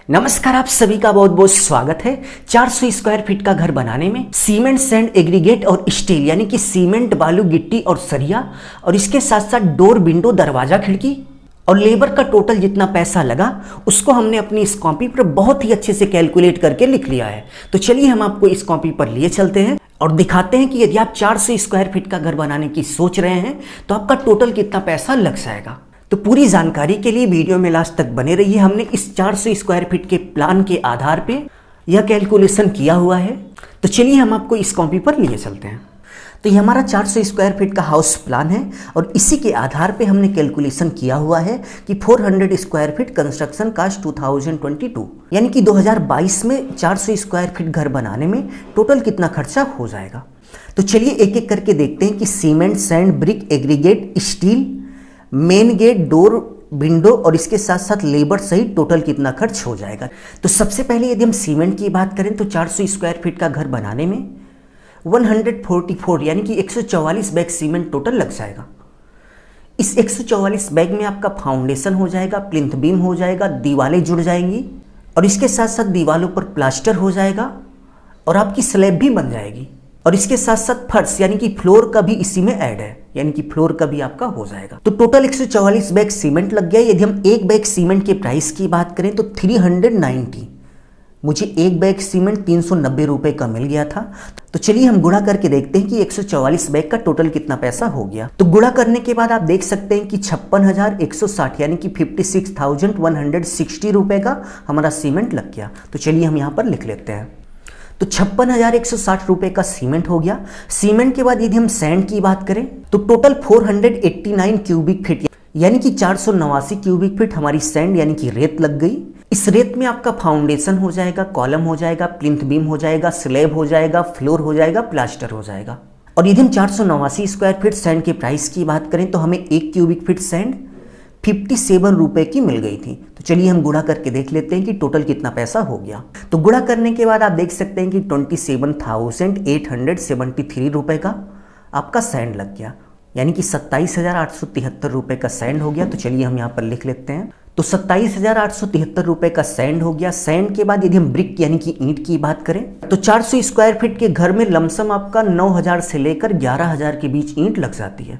नमस्कार, आप सभी का बहुत बहुत स्वागत है। 400 स्क्वायर फीट का घर बनाने में सीमेंट, सैंड, एग्रीगेट और स्टील यानी कि सीमेंट, बालू, गिट्टी और सरिया और इसके साथ साथ डोर, विंडो, दरवाजा, खिड़की और लेबर का टोटल जितना पैसा लगा उसको हमने अपनी इस कॉपी पर बहुत ही अच्छे से कैलकुलेट करके लिख लिया है। तो चलिए हम आपको इस कॉपी पर लिए चलते हैं और दिखाते हैं कि यदि आप 400 स्क्वायर फीट का घर बनाने की सोच रहे हैं तो आपका टोटल कितना पैसा लग जाएगा। तो पूरी जानकारी के लिए वीडियो में लास्ट तक बने रहिए। हमने इस 400 स्क्वायर फीट के प्लान के आधार पे यह कैलकुलेशन किया हुआ है। तो चलिए हम आपको इस कॉपी पर लिए चलते हैं। तो ये हमारा 400 स्क्वायर फीट का हाउस प्लान है और इसी के आधार पे हमने कैलकुलेशन किया हुआ है कि 400 स्क्वायर फीट कंस्ट्रक्शन कास्ट 2022 यानी कि 2022 में 400 स्क्वायर फीट घर बनाने में टोटल कितना खर्चा हो जाएगा। तो चलिए एक एक करके देखते हैं कि cement, sand, brick, aggregate, steel, main gate, door, window और इसके साथ साथ लेबर सहित टोटल कितना खर्च हो जाएगा। तो सबसे पहले यदि हम सीमेंट की बात करें तो 400 स्क्वायर फीट का घर बनाने में 144 यानी कि 144 बैग सीमेंट टोटल लग जाएगा। इस 144 बैग में आपका फाउंडेशन हो जाएगा, प्लिंथ बीम हो जाएगा, दीवारें जुड़ जाएंगी और इसके साथ साथ दीवारों पर प्लास्टर हो जाएगा और आपकी स्लैब भी बन जाएगी और इसके साथ साथ फर्श यानी कि फ्लोर का भी इसी में ऐड है, यानी कि फ्लोर का भी आपका हो जाएगा। तो टोटल 144 बैग सीमेंट लग गया। यदि हम एक बैग सीमेंट के प्राइस की बात करें तो 390, मुझे एक बैग सीमेंट 390 रुपए का मिल गया था। तो चलिए हम गुणा करके देखते हैं कि 144 बैग का टोटल कितना पैसा हो गया। तो गुणा करने के बाद आप देख सकते हैं कि 56,160 यानी कि 56,160 रुपए का हमारा सीमेंट लग गया। तो चलिए हम यहाँ पर लिख लेते हैं। तो 56,160 रुपए का सीमेंट हो गया। सीमेंट के बाद यदि हम सैंड की बात करें तो टोटल 489 क्यूबिक फीट यानी कि 489 क्यूबिक फीट हमारी सैंड यानी कि रेत लग गई। इस रेत में आपका फाउंडेशन हो जाएगा, कॉलम हो जाएगा, प्लिंथ बीम हो जाएगा, स्लैब हो जाएगा, फ्लोर हो जाएगा, प्लास्टर हो जाएगा। और यदि हम 489 स्क्वायर फीट सैंड के प्राइस की बात करें तो हमें 1 क्यूबिक फीट सैंड 57 रुपए की मिल गई थी। तो चलिए हम गुणा करके देख लेते हैं कि टोटल कितना पैसा हो गया। तो गुणा करने के बाद आप देख सकते हैं कि 27,873 रुपए का आपका सैंड लग गया, यानी कि 27,873 रुपए का सैंड हो गया। तो चलिए हम यहाँ पर लिख लेते हैं। तो 27,873 रुपए का सैंड हो गया। सैंड के बाद यदि हम ब्रिक यानी कि ईंट की बात करें तो 400 स्क्वायर फीट के घर में लमसम आपका 9,000 से लेकर 11,000 के बीच ईंट लग जाती है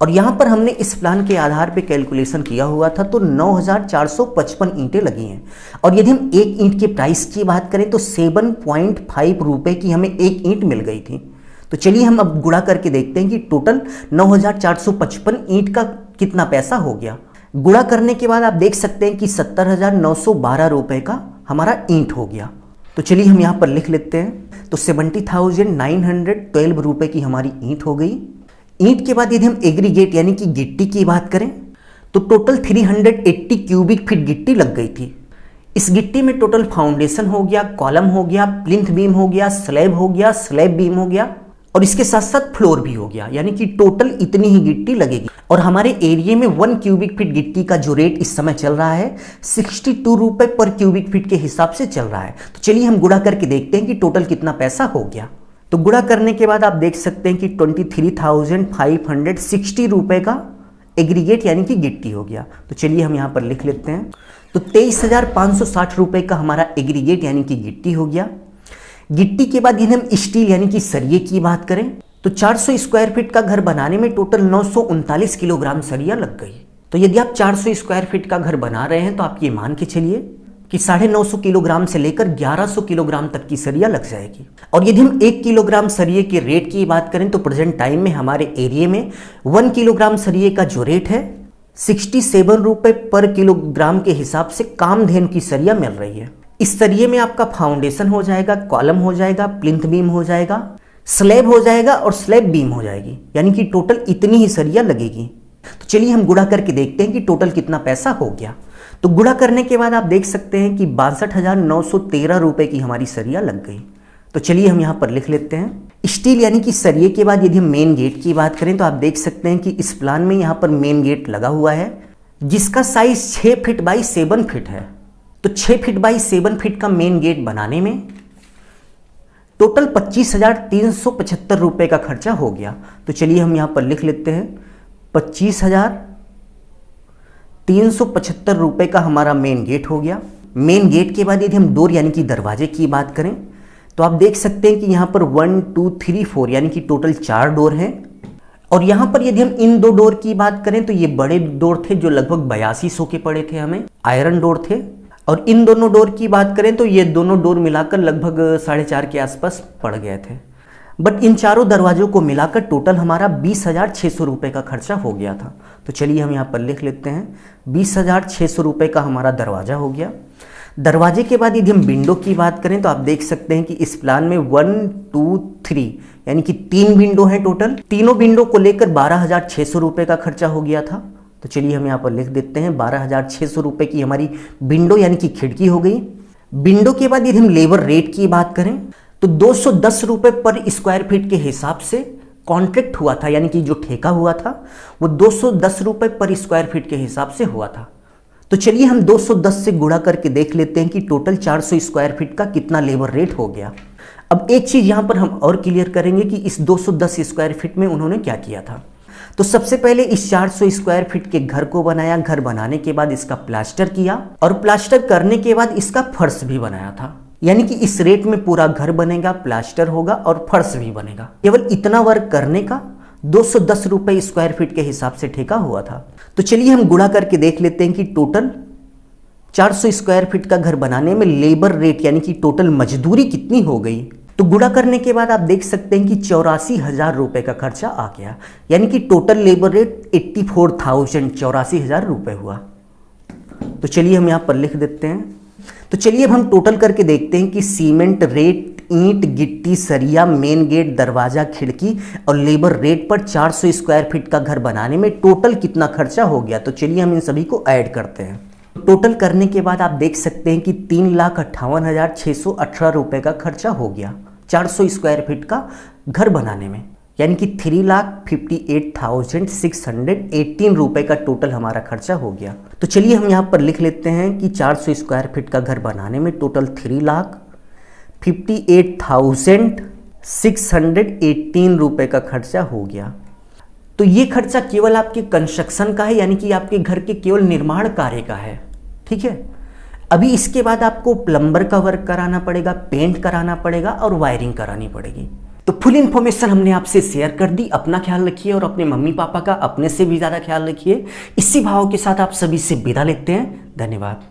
और यहाँ पर हमने इस प्लान के आधार पे कैलकुलेशन किया हुआ था तो 9,455 ईंटें लगी हैं। और यदि हम एक ईंट के प्राइस की बात करें तो 7.5 रुपए की हमें एक ईंट मिल गई थी। तो चलिए हम अब गुणा करके देखते हैं कि टोटल 9,455 ईंट का कितना पैसा हो गया। गुणा करने के बाद आप देख सकते हैं कि 70,912 रुपए का हमारा ईंट हो गया। तो चलिए हम यहाँ पर लिख लेते हैं। तो 70,912 रुपए की हमारी ईंट हो गई। ईंट के बाद यदि हम एग्रीगेट यानी कि गिट्टी की बात करें तो टोटल 380 क्यूबिक फीट गिट्टी लग गई थी। इस गिट्टी में टोटल फाउंडेशन हो गया, कॉलम हो गया, प्लिंथ बीम हो गया, स्लैब हो गया, स्लैब बीम हो गया और इसके साथ साथ फ्लोर भी हो गया, यानी कि टोटल इतनी ही गिट्टी लगेगी। और हमारे एरिया में 1 क्यूबिक फीट गिट्टी का जो रेट इस समय चल रहा है 62 रुपए पर क्यूबिक फीट के हिसाब से चल रहा है। तो चलिए हम गुणा करके देखते हैं कि टोटल कितना पैसा हो गया। तो गुणा करने के बाद आप देख सकते हैं कि 23,560 रुपए का एग्रीगेट यानी कि गिट्टी हो गया। तो चलिए हम यहाँ पर लिख लेते हैं। तो 23,560 रुपए का हमारा एग्रीगेट यानी कि गिट्टी हो गया। गिट्टी के बाद यदि हम स्टील यानी कि सरिये की बात करें तो 400 स्क्वायर फीट का घर बनाने में टोटल 939 किलोग्राम सरिया लग गई। तो यदि आप 400 स्क्वायर फीट का घर बना रहे हैं तो आप ये मान के चलिए कि 950 किलोग्राम से लेकर 1100 किलोग्राम तक की सरिया लग जाएगी। और यदि हम 1 किलोग्राम सरिये के रेट की बात करें तो प्रेजेंट टाइम में हमारे एरिया में 1 किलोग्राम सरिये का जो रेट है 67 रुपए पर किलोग्राम के हिसाब से कामधेनु की सरिया मिल रही है। इस सरिये में आपका फाउंडेशन हो जाएगा, कॉलम हो जाएगा, प्लिंथ बीम हो जाएगा, स्लैब हो जाएगा और स्लैब बीम हो जाएगी, यानी कि टोटल इतनी ही सरिया लगेगी। तो चलिए हम गुणा करके देखते हैं कि टोटल कितना पैसा हो गया। तो गुणा करने के बाद आप देख सकते हैं कि 62,913 रुपए की हमारी सरिया लग गई। तो चलिए हम यहाँ पर लिख लेते हैं। स्टील यानी कि सरिये के बाद यदि हम मेन गेट की बात करें तो आप देख सकते हैं कि इस प्लान में यहाँ पर मेन गेट लगा हुआ है जिसका साइज 6 फीट बाई 7 फीट है। तो 6 फीट बाई 7 फीट का मेन गेट बनाने में टोटल 25,375 रुपए का खर्चा हो गया। तो चलिए हम यहाँ पर लिख लेते हैं 25,375 रुपए का हमारा मेन गेट हो गया। मेन गेट के बाद यदि हम डोर यानी कि दरवाजे की बात करें तो आप देख सकते हैं कि यहाँ पर 1 2 3 4 यानी कि टोटल 4 डोर हैं। और यहाँ पर यदि हम इन 2 डोर की बात करें तो ये बड़े डोर थे जो लगभग 8200 के पड़े थे हमें, आयरन डोर थे। और इन दोनों डोर की बात करें तो ये दोनों डोर मिलाकर लगभग 4.5 के आसपास पड़ गए थे। बट इन चारों दरवाजों को मिलाकर टोटल हमारा 20,600 रुपये का खर्चा हो गया था। तो चलिए हम यहाँ पर लिख लेते हैं 20,600 रुपये का हमारा दरवाज़ा हो गया। दरवाजे के बाद यदि हम विंडो की बात करें तो आप देख सकते हैं कि इस प्लान में 1 2 3 यानी कि 3 विंडो हैं टोटल। तीनों विंडो को लेकर 12,600 रुपये का खर्चा हो गया था। तो चलिए हम यहाँ पर लिख देते हैं 12,600 रुपये की हमारी विंडो यानी कि खिड़की हो गई। विंडो के बाद यदि हम लेबर रेट की बात करें तो 210 रुपये पर स्क्वायर फीट के हिसाब से कॉन्ट्रैक्ट हुआ था, यानी कि जो ठेका हुआ था वो 210 रुपये पर स्क्वायर फीट के हिसाब से हुआ था। तो चलिए हम 210 से गुणा करके देख लेते हैं कि टोटल 400 स्क्वायर फीट का कितना लेबर रेट हो गया। अब एक चीज़ यहाँ पर हम और क्लियर करेंगे कि इस 210 स्क्वायर फीट में उन्होंने क्या किया था। तो सबसे पहले इस 400 स्क्वायर फीट के घर को बनाया, घर बनाने के बाद इसका प्लास्टर किया और प्लास्टर करने के बाद इसका फर्श भी बनाया था। यानी कि इस रेट में पूरा घर बनेगा, प्लास्टर होगा और फर्श भी बनेगा। केवल इतना वर्क करने का 210 रुपये स्क्वायर फीट के हिसाब से ठेका हुआ था। तो चलिए हम गुणा करके देख लेते हैं कि टोटल 400 स्क्वायर फीट का घर बनाने में लेबर रेट यानी कि टोटल मजदूरी कितनी हो गई। तो गुणा करने के बाद आप देख सकते हैं कि 84,000 रुपये का खर्चा आ गया, यानी कि टोटल लेबर रेट 84,000 रुपये हुआ। तो चलिए हम यहाँ पर लिख देते हैं। तो चलिए अब हम टोटल करके देखते हैं कि सीमेंट रेट, ईंट, गिट्टी, सरिया, मेन गेट, दरवाजा, खिड़की और लेबर रेट पर 400 स्क्वायर फीट का घर बनाने में टोटल कितना खर्चा हो गया। तो चलिए हम इन सभी को ऐड करते हैं। टोटल करने के बाद आप देख सकते हैं कि 3,58,618 रुपये का खर्चा हो गया 400 स्क्वायर फीट का घर बनाने में, यानी कि 3,58,618 रुपये का टोटल हमारा खर्चा हो गया। तो चलिए हम यहाँ पर लिख लेते हैं कि 400 स्क्वायर फीट का घर बनाने में टोटल 3,58,618 रुपये का खर्चा हो गया। तो ये खर्चा केवल आपके कंस्ट्रक्शन का है, यानी कि आपके घर के केवल निर्माण कार्य का है। ठीक है, अभी इसके बाद आपको प्लम्बर का वर्क कराना पड़ेगा, पेंट कराना पड़ेगा और वायरिंग करानी पड़ेगी। तो फुल इन्फॉर्मेशन हमने आपसे शेयर कर दी। अपना ख्याल रखिए और अपने मम्मी पापा का अपने से भी ज़्यादा ख्याल रखिए। इसी भाव के साथ आप सभी से विदा लेते हैं। धन्यवाद।